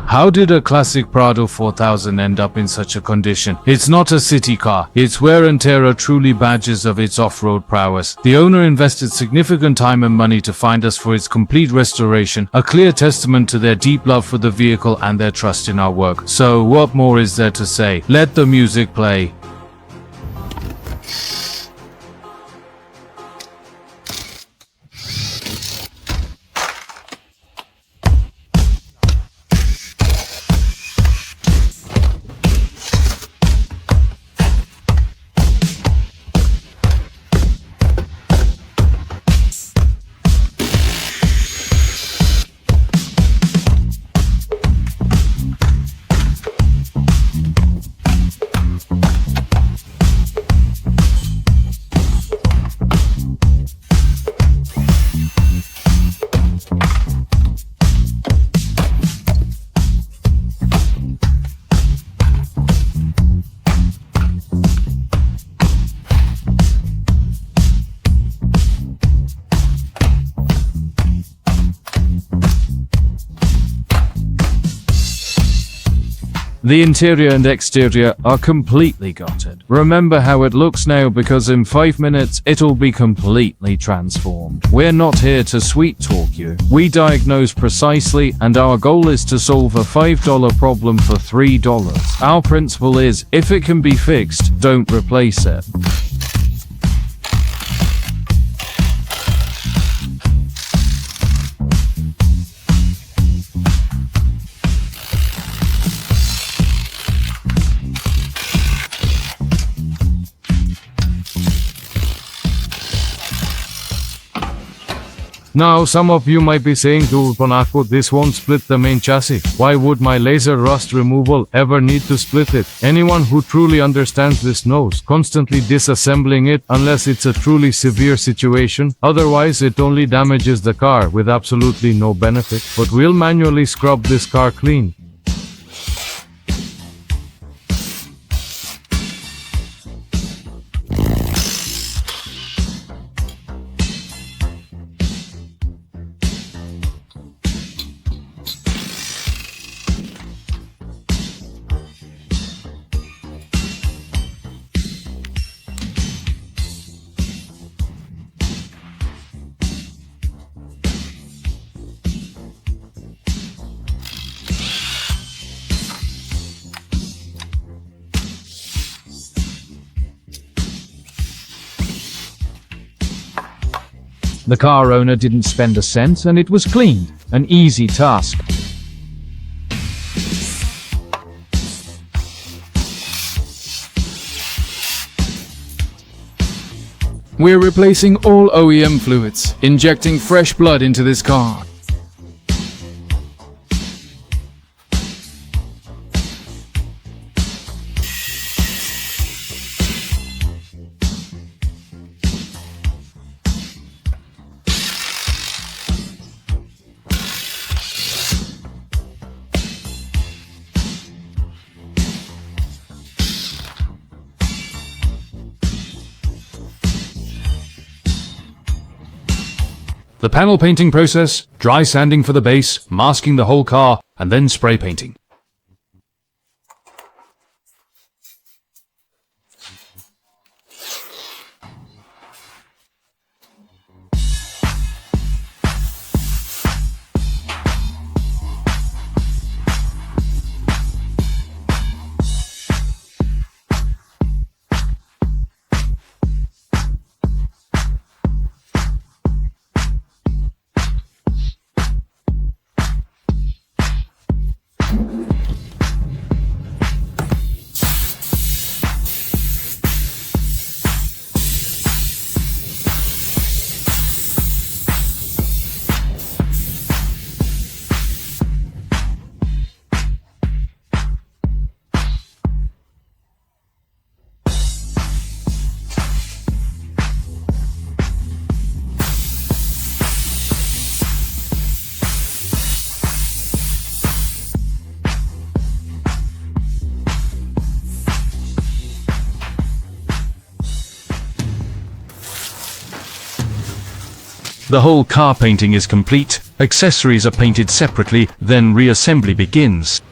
How did a classic Prado 4000 end up in such a condition? It's not a city car. Its wear and tear are truly badges of its off-road prowess. The owner invested significant time and money to find us for its complete restoration, a clear testament to their deep love for the vehicle and their trust in our work. So what more is there to say? Let the music play. The interior and exterior are completely gutted. Remember how it looks now, because in 5 minutes it'll be completely transformed. We're not here to sweet talk you. We diagnose precisely, and our goal is to solve a $5 problem for $3. Our principle is, if it can be fixed, don't replace it. Now, some of you might be saying to Panako, this won't split the main chassis. Why would my laser rust removal ever need to split it? Anyone who truly understands this knows. Constantly disassembling it, unless it's a truly severe situation. Otherwise, it only damages the car with absolutely no benefit. But we'll manually scrub this car clean. The car owner didn't spend a cent, and it was cleaned. An easy task. We're replacing all OEM fluids, injecting fresh blood into this car. The panel painting process, dry sanding for the base, masking the whole car, and then spray painting. The whole car painting is complete, accessories are painted separately, then reassembly begins.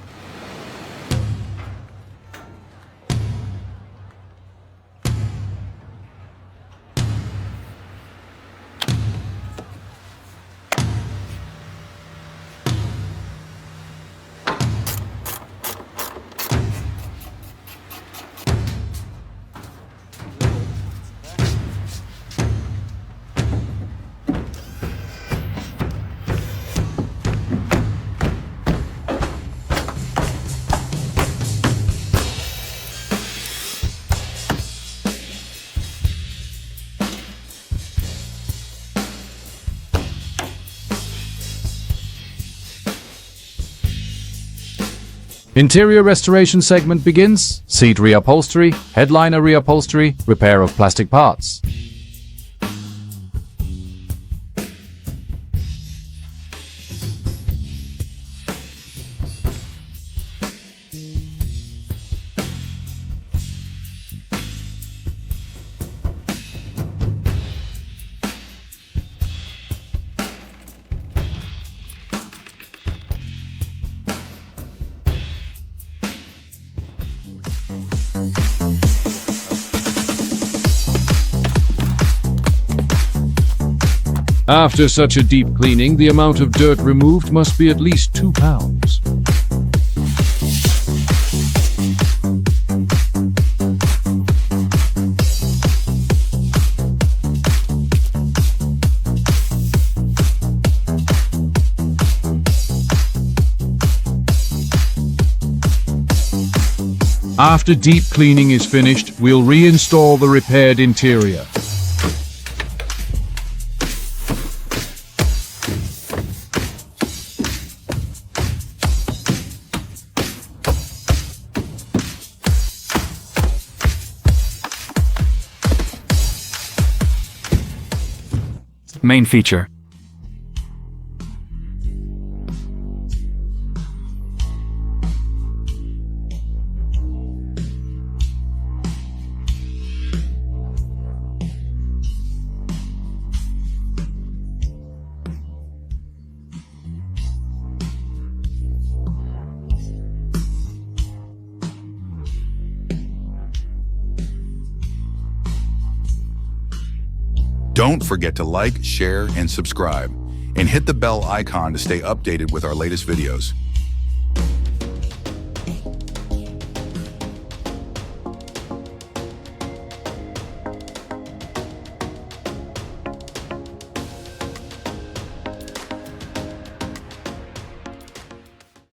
Interior restoration segment begins. Seat reupholstery, headliner reupholstery, repair of plastic parts. After such a deep cleaning, the amount of dirt removed must be at least 2 pounds. After deep cleaning is finished, we'll reinstall the repaired interior. Main feature. Don't forget to like, share, and subscribe, and hit the bell icon to stay updated with our latest videos.